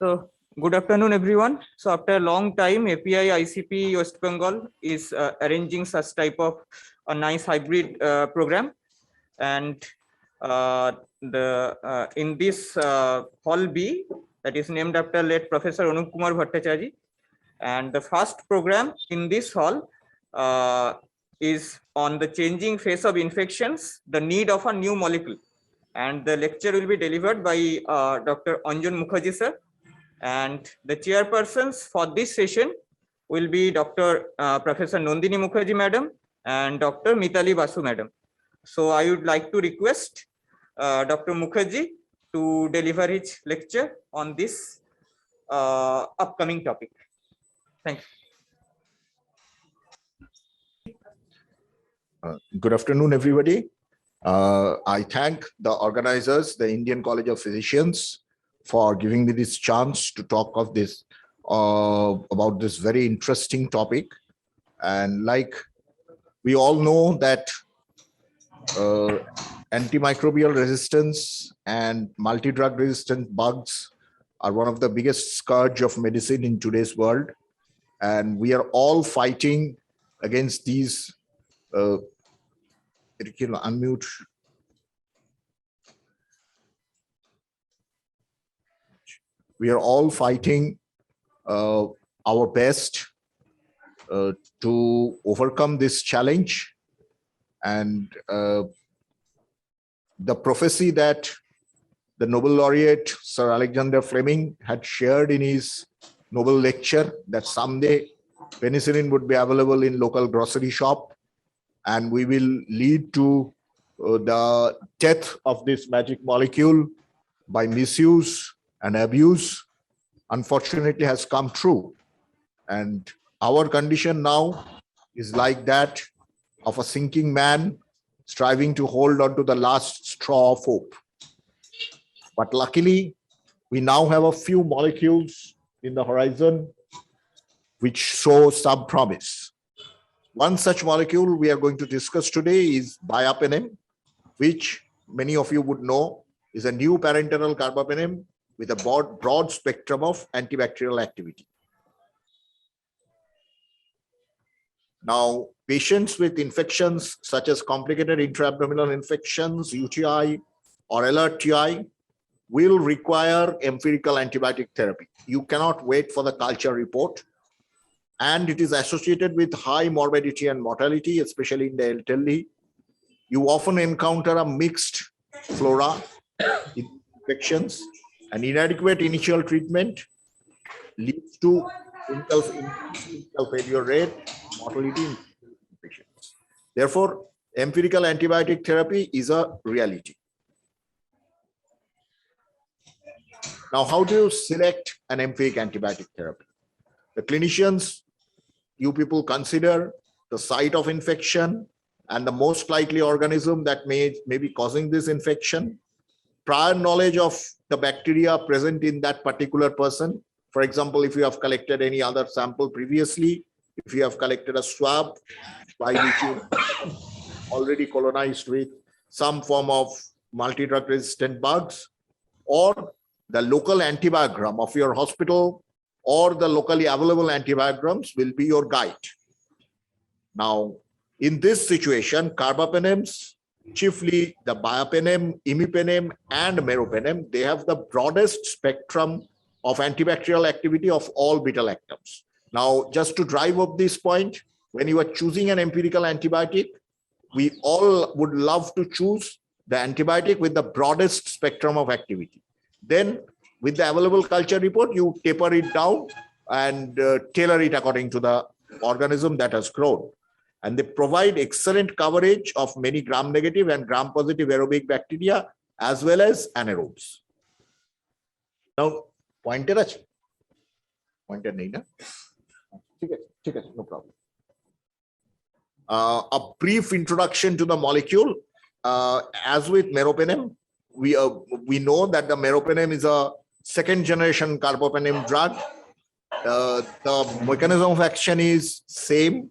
So, good afternoon, everyone. So, after a long time, API ICP West Bengal is arranging such type of a nice hybrid program, and in this hall B, that is named after late Professor Anup Kumar Bhattacharya, and the first program in this hall is on the changing face of infections, the need of a new molecule, and the lecture will be delivered by Dr. Anjan Mukherjee sir. And the chairpersons for this session will be Dr. Professor Nandini Mukherjee madam and Dr. Mitali Basu madam. So I would like to request Dr. Mukherjee to deliver his lecture on this upcoming topic. Thank you. Good afternoon, everybody. I thank the organizers, the Indian College of Physicians, for giving me this chance to talk of this about this very interesting topic. And like we all know that antimicrobial resistance and multi-drug resistant bugs are one of the biggest scourge of medicine in today's world. And we are all fighting against these unmute. We are all fighting our best to overcome this challenge. And the prophecy that the Nobel laureate Sir Alexander Fleming had shared in his Nobel lecture, that someday penicillin would be available in local grocery shop, and we will lead to the death of this magic molecule by misuse and abuse, unfortunately has come true. And our condition now is like that of a sinking man striving to hold on to the last straw of hope. But luckily, we now have a few molecules in the horizon which show some promise. One such molecule we are going to discuss today is Biapenem, which many of you would know is a new parenteral carbapenem with a broad spectrum of antibacterial activity. Now, patients with infections such as complicated intra-abdominal infections, UTI or LRTI will require empirical antibiotic therapy. You cannot wait for the culture report, and it is associated with high morbidity and mortality, especially in the elderly. You often encounter a mixed flora in infections. An inadequate initial treatment leads to clinical failure rate, mortality in patients. Therefore, empirical antibiotic therapy is a reality. Now, how do you select an empiric antibiotic therapy? The clinicians, you people consider the site of infection and the most likely organism that may be causing this infection, prior knowledge of the bacteria present in that particular person. For example, if you have collected any other sample previously, if you have collected a swab by which you already colonized with some form of multi-drug resistant bugs, or the local antibiogram of your hospital or the locally available antibiograms will be your guide. Now, in this situation, carbapenems, chiefly the Biapenem, Imipenem, and Meropenem, they have the broadest spectrum of antibacterial activity of all beta-lactams. Now, just to drive up this point, when you are choosing an empirical antibiotic, we all would love to choose the antibiotic with the broadest spectrum of activity. Then, with the available culture report, you taper it down and tailor it according to the organism that has grown. And they provide excellent coverage of many gram-negative and gram-positive aerobic bacteria as well as anaerobes. Now, pointer ache? Pointer nahi na? No problem. A brief introduction to the molecule. As with Meropenem, we know that the Meropenem is a second-generation carbapenem drug. The mechanism of action is same,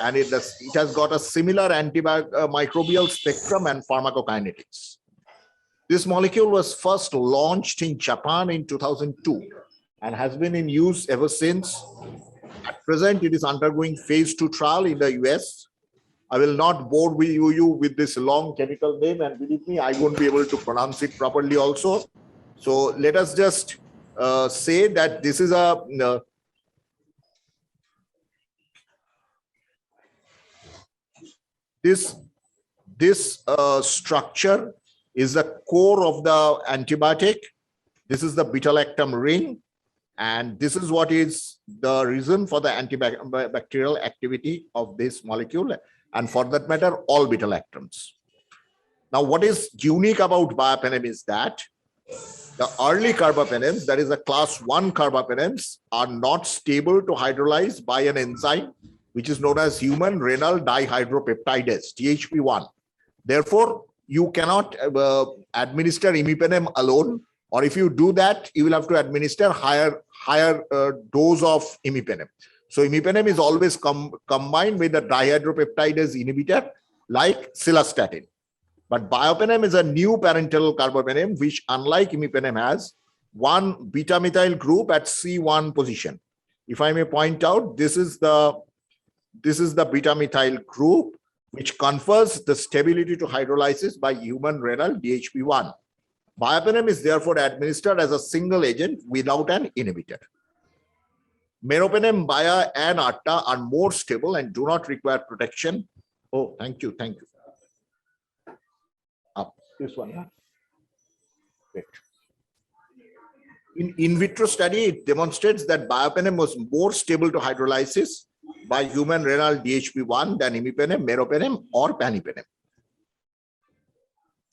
and it has got a similar antimicrobial spectrum and pharmacokinetics. This molecule was first launched in Japan in 2002, and has been in use ever since. At present, it is undergoing phase 2 trial in the US. I will not bore you with this long chemical name, and believe me, I won't be able to pronounce it properly also. So let us just say that this is a this structure is the core of the antibiotic. This is the beta-lactam ring, and this is what is the reason for the antibacterial activity of this molecule, and for that matter, all beta-lactams. Now, what is unique about Biopenem is that the early carbapenems, that is the class 1 carbapenems, are not stable to hydrolyze by an enzyme which is known as human renal dihydropeptidase, THP1. Therefore, you cannot administer imipenem alone, or if you do that, you will have to administer higher dose of imipenem. So imipenem is always combined with a dihydropeptidase inhibitor like cilastatin. But Biopenem is a new parental carbapenem, which unlike imipenem has one beta-methyl group at C1 position. If I may point out, this is the beta-methyl group, which confers the stability to hydrolysis by human renal DHP1. Biopenem is therefore administered as a single agent without an inhibitor. Meropenem, Baia, and Atta are more stable and do not require protection. Oh, thank you. Up this one. Huh? Great. In vitro study, it demonstrates that Biopenem was more stable to hydrolysis by human renal DHP1 than imipenem, meropenem, or panipenem.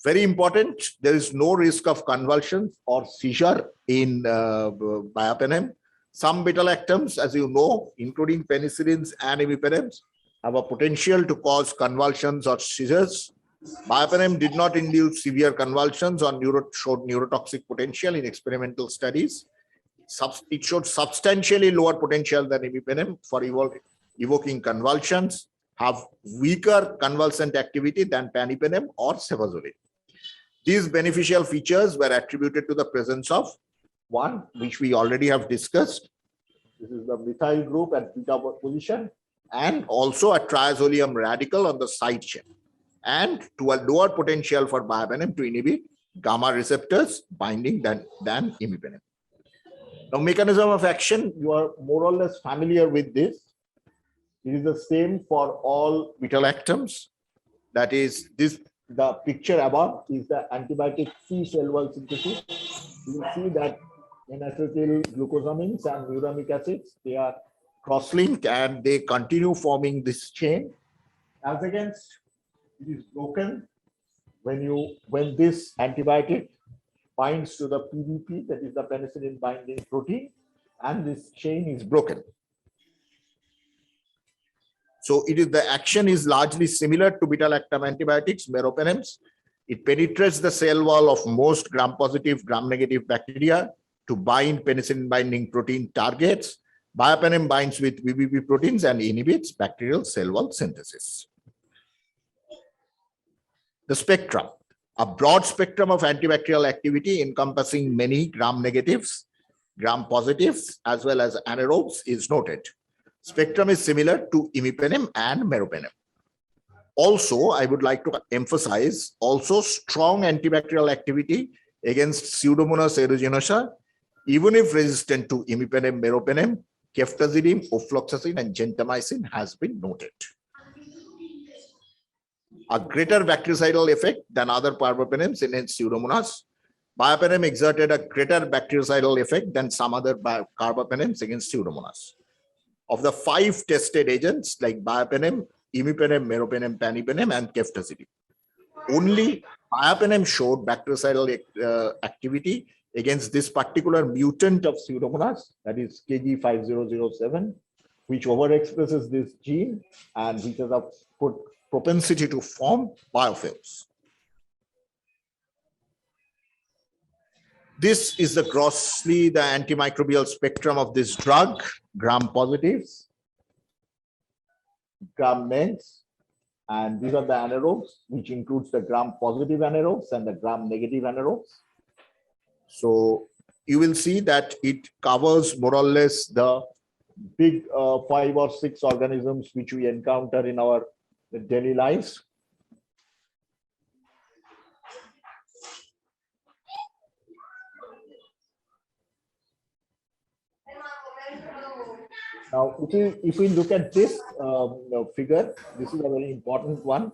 Very important, there is no risk of convulsions or seizure in Biopenem. Some beta-lactams, as you know, including penicillins and imipenems, have a potential to cause convulsions or seizures. Biopenem did not induce severe convulsions or showed neurotoxic potential in experimental studies. It showed substantially lower potential than imipenem for evoking convulsions, have weaker convulsant activity than panipenem or cefazolin. These beneficial features were attributed to the presence of one, which we already have discussed. This is the methyl group at beta position, and also a triazolium radical on the side chain, and to a lower potential for Biopenem to inhibit gamma receptors binding than imipenem. Now, mechanism of action, you are more or less familiar with this. It is the same for all beta-lactams. That is, the picture above is the antibiotic free cell wall synthesis. You will see that N-acetyl glucosamines and uramic acids, they are cross-linked and they continue forming this chain. As against, it is broken when this antibiotic binds to the PDP, that is the penicillin binding protein, and this chain is broken. So the action is largely similar to beta-lactam antibiotics, meropenems. It penetrates the cell wall of most gram-positive, gram-negative bacteria to bind penicillin binding protein targets. Biopenem binds with BBP proteins and inhibits bacterial cell wall synthesis. The spectrum, a broad spectrum of antibacterial activity encompassing many gram-negatives, gram-positives, as well as anaerobes is noted. Spectrum is similar to imipenem and meropenem. Also, I would like to emphasize also strong antibacterial activity against Pseudomonas aeruginosa, even if resistant to imipenem, meropenem, ceftazidime, ofloxacin, and gentamicin has been noted. A greater bactericidal effect than other carbapenems in Pseudomonas. Biopenem exerted a greater bactericidal effect than some other carbapenems against Pseudomonas. Of the 5 tested agents like Biopenem, imipenem, meropenem, panipenem, and ceftazidime, only Biopenem showed bactericidal activity against this particular mutant of Pseudomonas, that is KG5007, which overexpresses this gene and which has a propensity to form biofilms. This is grossly the antimicrobial spectrum of this drug, gram-positives, gram-negs, and these are the anaerobes, which includes the gram-positive anaerobes and the gram-negative anaerobes. So you will see that it covers more or less the big 5 or 6 organisms which we encounter in our daily lives. Now, if we look at this figure, this is a very important one.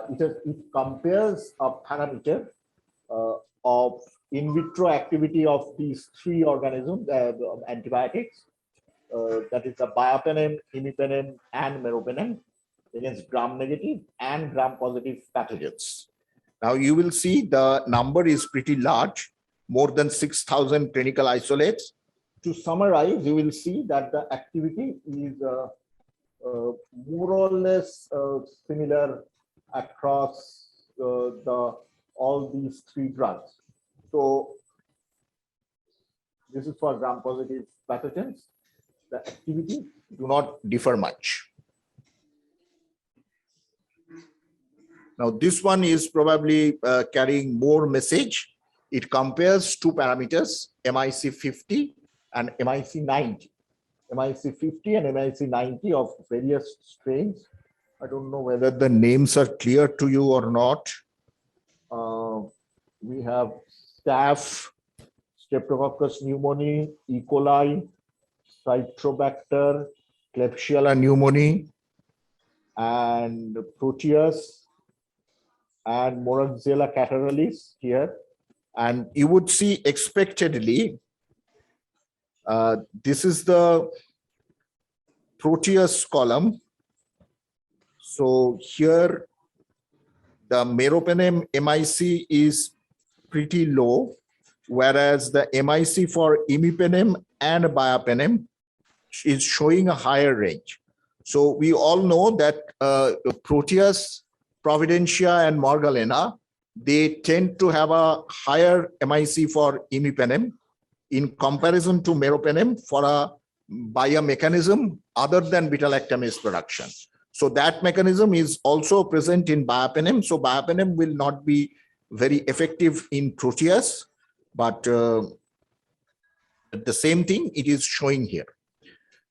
It compares a parameter of in vitro activity of these 3 organisms, antibiotics, that is the biapenem, imipenem, and meropenem, against gram-negative and gram-positive pathogens. Now you will see the number is pretty large, more than 6,000 clinical isolates. To summarize, you will see that the activity is more or less similar across all these 3 drugs. So this is for gram-positive pathogens. The activity do not differ much. Now this one is probably carrying more message. It compares 2 parameters, MIC50 and MIC90. MIC50 and MIC90 of various strains. I don't know whether the names are clear to you or not. We have staph, Streptococcus pneumoniae, E. coli, Citrobacter, Klebsiella pneumoniae, and Proteus, and Moraxella catarrhalis here. And you would see expectedly, this is the Proteus column. So here the meropenem MIC is pretty low, whereas the MIC for imipenem and biapenem is showing a higher range. So we all know that Proteus, Providentia, and Morgellena, they tend to have a higher MIC for imipenem in comparison to meropenem for a biomechanism other than beta-lactamase production. So that mechanism is also present in biapenem. So biapenem will not be very effective in Proteus, but the same thing it is showing here.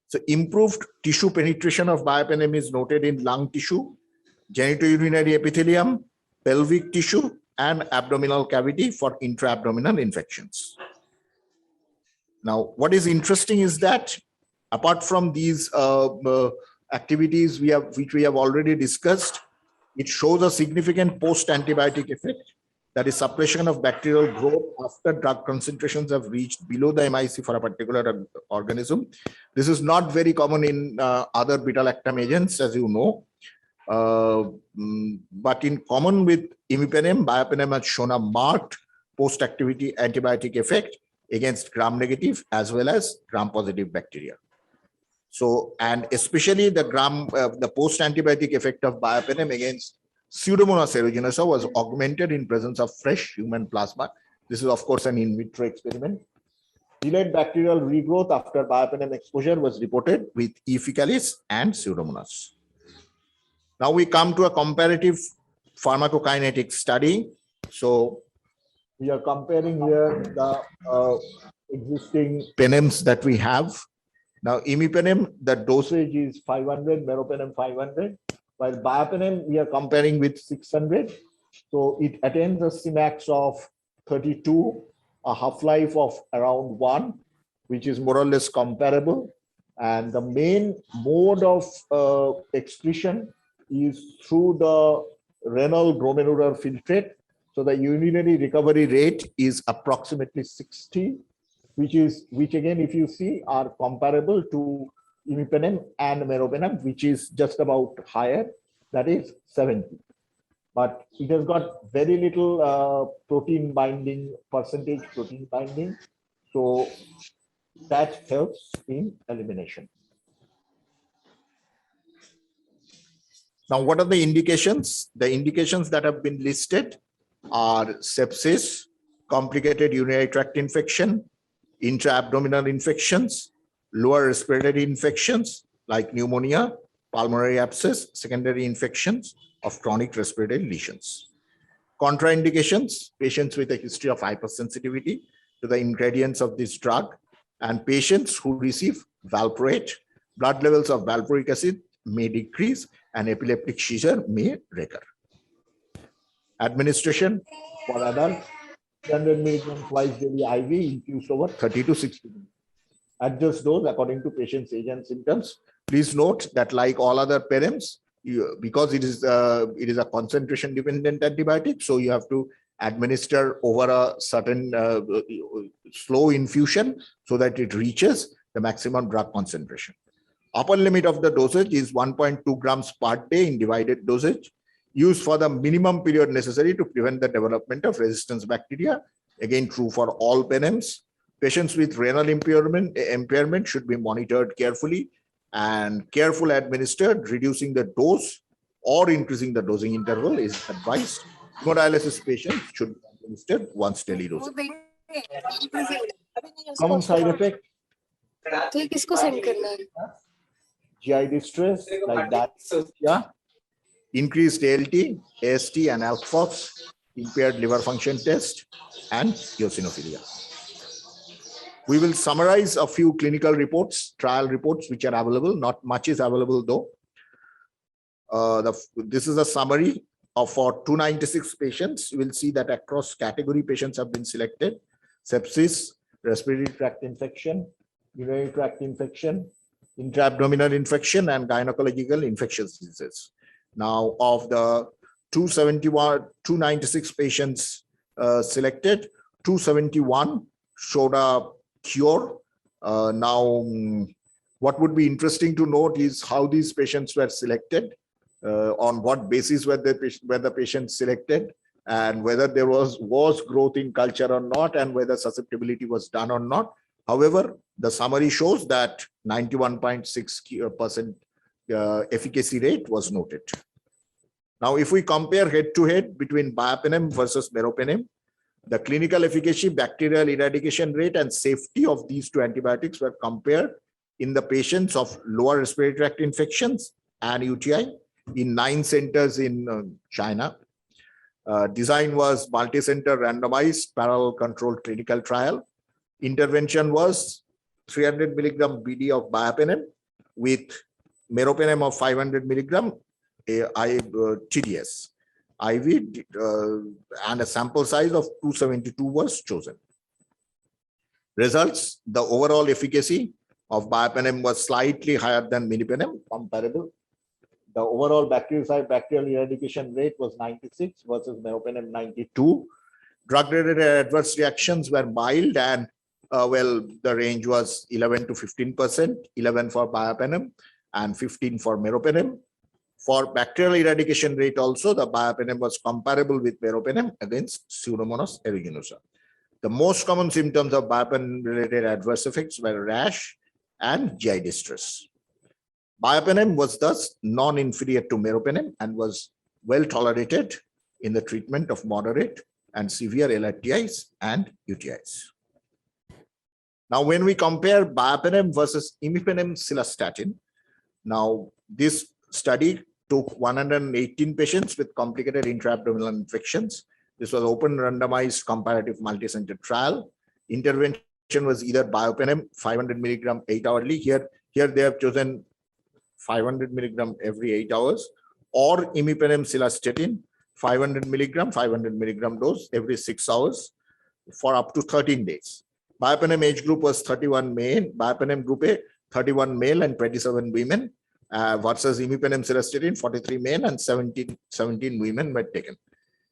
So improved tissue penetration of biapenem is noted in lung tissue, genitourinary epithelium, pelvic tissue, and abdominal cavity for intra-abdominal infections. Now, what is interesting is that apart from these activities which we have already discussed, it shows a significant post-antibiotic effect, that is suppression of bacterial growth after drug concentrations have reached below the MIC for a particular organism. This is not very common in other beta-lactam agents, as you know. But in common with imipenem, biapenem has shown a marked post-activity antibiotic effect against gram-negative as well as gram-positive bacteria. So, and especially the post-antibiotic effect of biapenem against Pseudomonas aeruginosa was augmented in presence of fresh human plasma. This is, of course, an in vitro experiment. Delayed bacterial regrowth after biapenem exposure was reported with E. faecalis and Pseudomonas. Now we come to a comparative pharmacokinetic study. So we are comparing here the existing penems that we have. Now imipenem, the dosage is 500, meropenem 500, while biapenem we are comparing with 600. So it attains a Cmax of 32, a half-life of around 1, which is more or less comparable. And the main mode of excretion is through the renal glomerular filtrate. So the urinary recovery rate is approximately 60, which again, if you see, are comparable to imipenem and meropenem, which is just about higher, that is 70. But it has got very little protein binding, percentage protein binding. So that helps in elimination. Now, what are the indications? The indications that have been listed are sepsis, complicated urinary tract infection, intra-abdominal infections, lower respiratory infections like pneumonia, pulmonary abscess, secondary infections of chronic respiratory lesions. Contraindications, patients with a history of hypersensitivity, to the ingredients of this drug, and patients who receive valproate, blood levels of valproic acid may decrease and epileptic seizure may recur. Administration for adults, 300 milligrams twice daily IV infused over 30 to 60 minutes. Adjust dose according to patient's age and symptoms. Please note that like all other penems, because it is a concentration dependent antibiotic, so you have to administer over a certain slow infusion so that it reaches the maximum drug concentration. Upper limit of the dosage is 1.2 grams per day in divided dosage, used for the minimum period necessary to prevent the development of resistance bacteria. Again, true for all penems. Patients with renal impairment should be monitored carefully and carefully administered. Reducing the dose or increasing the dosing interval is advised. Hemodialysis patients should be administered once daily dosage. Common side effect, तो ये किसको send करना है? GI distress like that, yeah, increased ALT, AST, and ALK PHOX, impaired liver function test, and eosinophilia. We will summarize a few clinical reports, trial reports, which are available. Not much is available though. This is a summary of for 296 patients. You will see that across category patients have been selected: sepsis, respiratory tract infection, urinary tract infection, intra-abdominal infection, and gynecological infectious diseases. Now, of the 296 patients selected, 271 showed a cure. What would be interesting to note is how these patients were selected, on what basis were the patients selected, and whether there was growth in culture or not, and whether susceptibility was done or not. However, the summary shows that 91.6% efficacy rate was noted. Now, if we compare head-to-head between Biapenem versus Meropenem, the clinical efficacy, bacterial eradication rate, and safety of these two antibiotics were compared in the patients of lower respiratory tract infections and UTI in 9 centers in China. Design was multi-center randomized parallel controlled clinical trial. Intervention was 300 milligram BD of Biapenem with Meropenem of 500 milligram TDS IV, and a sample size of 272 was chosen. Results: the overall efficacy of Biapenem was slightly higher than Minipenem, comparable. The overall bacterial eradication rate was 96 versus Meropenem 92. Drug-related adverse reactions were mild, and the range was 11 to 15%, 11 for Biapenem and 15 for Meropenem. For bacterial eradication rate also, the Biapenem was comparable with Meropenem against Pseudomonas aeruginosa. The most common symptoms of Biapenem-related adverse effects were rash and GI distress. Biapenem was thus non-inferior to Meropenem and was well tolerated in the treatment of moderate and severe LRTIs and UTIs. Now, when we compare Biapenem versus Imipenem cilastatin, now this study took 118 patients with complicated intra-abdominal infections. This was open randomized comparative multi-center trial. Intervention was either Biopenem 500 milligram 8 hourly. Here they have chosen 500 milligram every 8 hours, or Imipenem cilastatin 500 milligram dose every 6 hours for up to 13 days. Biopenem age group was 31 male, Biopenem group A 31 male and 27 women, versus Imipenem cilastatin 43 men and 17 women were taken.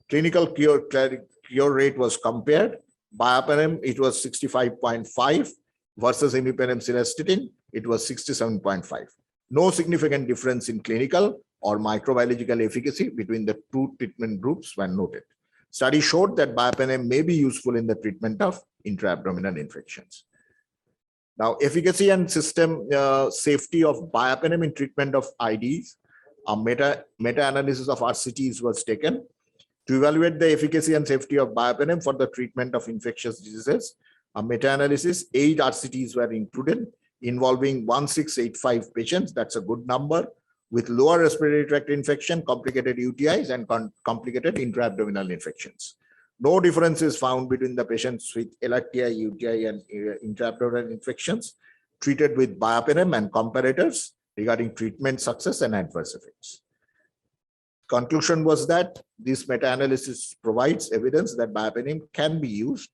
Clinical cure rate was compared. Biopenem, it was 65.5 versus Imipenem cilastatin, it was 67.5. No significant difference in clinical or microbiological efficacy between the two treatment groups were noted. Study showed that Biopenem may be useful in the treatment of intra-abdominal infections. Now, efficacy and system safety of Biopenem in treatment of IDs, a meta-analysis of RCTs was taken. To evaluate the efficacy and safety of Biopenem for the treatment of infectious diseases, a meta-analysis, 8 RCTs were included, involving 1685 patients, that's a good number, with lower respiratory tract infection, complicated UTIs, and complicated intra-abdominal infections. No difference is found between the patients with LRTI, UTI, and intraabdominal infections treated with Biapenem and comparators regarding treatment success and adverse effects. Conclusion was that this meta-analysis provides evidence that Biapenem can be used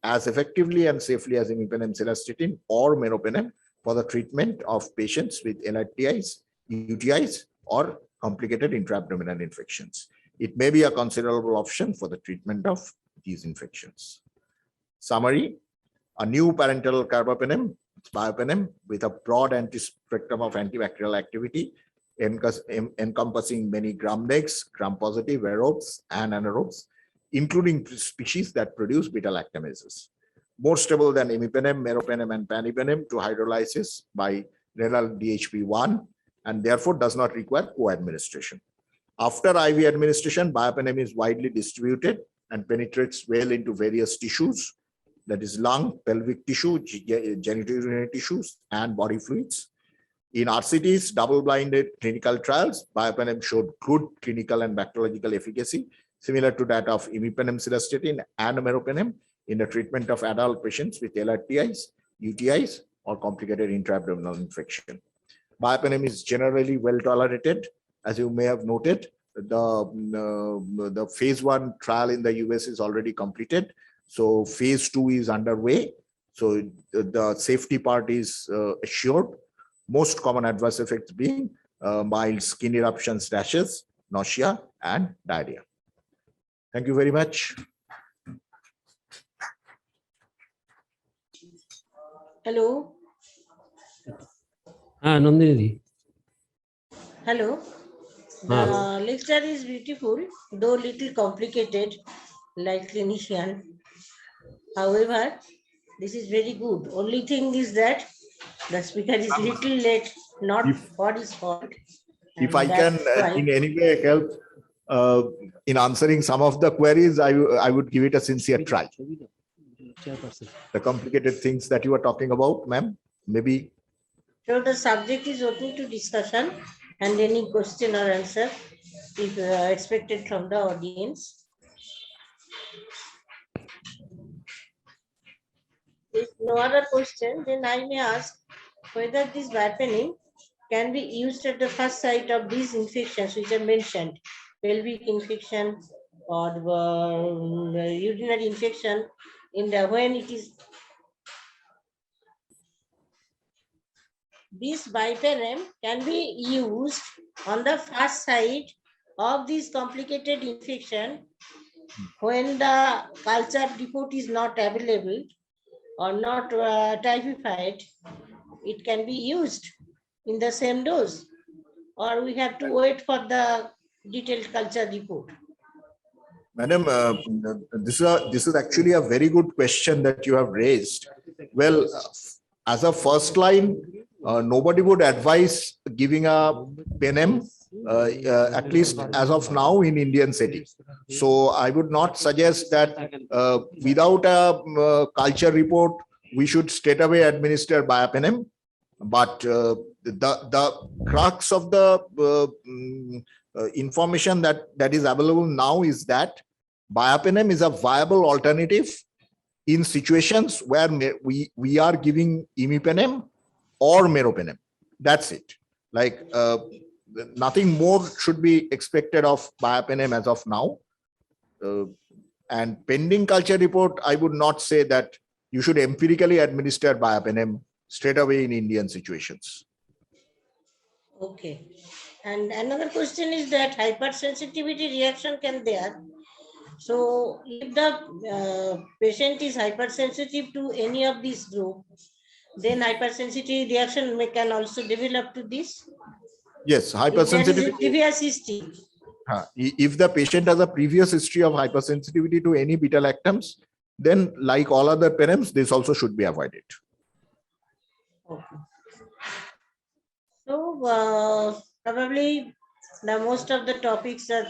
as effectively and safely as imipenem, cilastatin, or meropenem for the treatment of patients with LRTIs, UTIs, or complicated intra-abdominal infections. It may be a considerable option for the treatment of these infections. Summary: a new parenteral carbapenem, Biapenem, with a broad spectrum of antibacterial activity, encompassing many gram-negative, gram-positive aerobes and anaerobes, including species that produce beta-lactamases. More stable than imipenem, meropenem, and panipenem to hydrolysis by renal DHP1, and therefore does not require co-administration. After IV administration, Biapenem is widely distributed and penetrates well into various tissues, that is lung, pelvic tissue, genitourinary tissues, and body fluids. In RCTs, double-blinded clinical trials, Biapenem showed good clinical and bacteriological efficacy, similar to that of imipenem, cilastatin, and meropenem in the treatment of adult patients with LRTIs, UTIs, or complicated intra-abdominal infection. Biapenem is generally well tolerated. As you may have noted, the phase 1 trial in the US is already completed. So phase 2 is underway. So the safety part is assured. Most common adverse effects being mild skin eruptions, rashes, nausea, and diarrhea. Thank you very much. Hello. Nandini. Hello. The lecture is beautiful, though little complicated, like clinician. However, this is very good. Only thing is that the speaker is little late, not what is fault. If I can in any way help in answering some of the queries, I would give it a sincere try. The complicated things that you are talking about, ma'am, maybe. So the subject is open to discussion and any question or answer if expected from the audience. If no other question, then I may ask whether this Biapenem can be used at the first site of these infections which are mentioned, pelvic infection or the urinary infection, in the when it is. This Biapenem can be used on the first site of this complicated infection when the culture report is not available or not typified. It can be used in the same dose, or we have to wait for the detailed culture report. Madam, this is actually a very good question that you have raised. Well, as a first line, nobody would advise giving a penem, at least as of now in Indian setting. So I would not suggest that without a culture report, we should straight away administer Biapenem. But the crux of the information that is available now is that Biapenem is a viable alternative in situations where we are giving imipenem or meropenem. That's it. Like nothing more should be expected of Biapenem as of now. And pending culture report, I would not say that you should empirically administer Biapenem straight away in Indian situations. Okay. And another question is that hypersensitivity reaction can there. So if the patient is hypersensitive to any of these groups, then hypersensitivity reaction can also develop to this? Yes, hypersensitivity. Previous history. If the patient has a previous history of hypersensitivity to any beta-lactams, then like all other penems, this also should be avoided. Okay. So probably the most of the topics are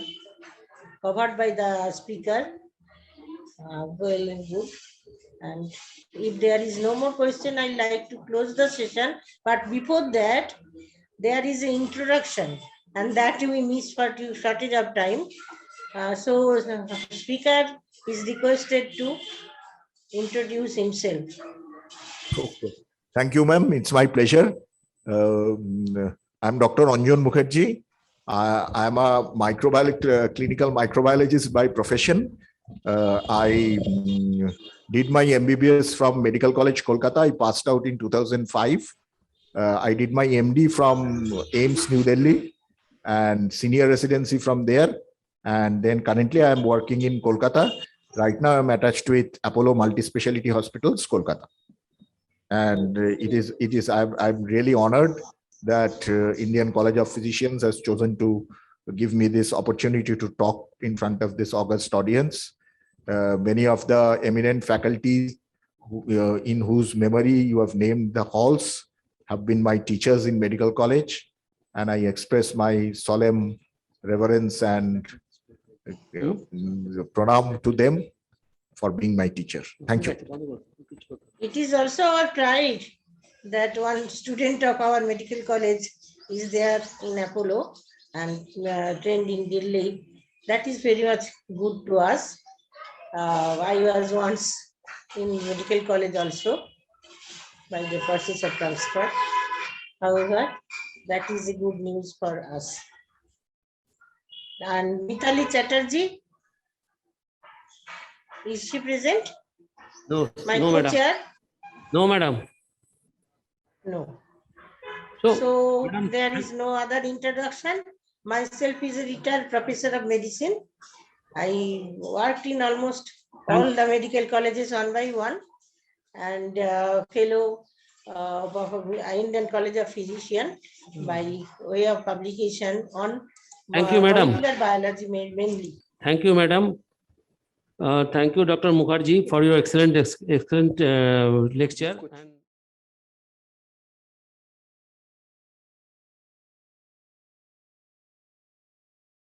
covered by the speaker. Well and good. And if there is no more question, I'd like to close the session. But before that, there is an introduction, and that we missed for shortage of time. So speaker is requested to introduce himself. Okay. Thank you, ma'am. It's my pleasure. I'm Dr. Anjan Mukherjee. I'm a clinical microbiologist by profession. I did my MBBS from Medical College, Kolkata. I passed out in 2005. I did my MD from AIIMS, New Delhi, and senior residency from there. And then currently I'm working in Kolkata. Right now I'm attached with Apollo Multispeciality Hospitals, Kolkata. And I'm really honored that Indian College of Physicians has chosen to give me this opportunity to talk in front of this august audience. Many of the eminent faculty in whose memory you have named the halls have been my teachers in medical college, and I express my solemn reverence and pranam to them for being my teacher. Thank you. It is also our pride that one student of our medical college is there in Apollo and trained in Delhi. That is very much good to us. I was once in medical college also by the process of transfer. However, that is a good news for us. And Mitali Chatterjee, is she present? No, My no, madam. co-chair? No, madam. No. So, So madam, there is no other introduction. Myself is a retired professor of medicine. I worked in almost all the medical colleges one by one, and fellow of Indian College of Physicians by way of publication on Thank you, madam. molecular biology mainly. Thank you, madam. Thank you, Dr. Mukherjee, for your excellent lecture. And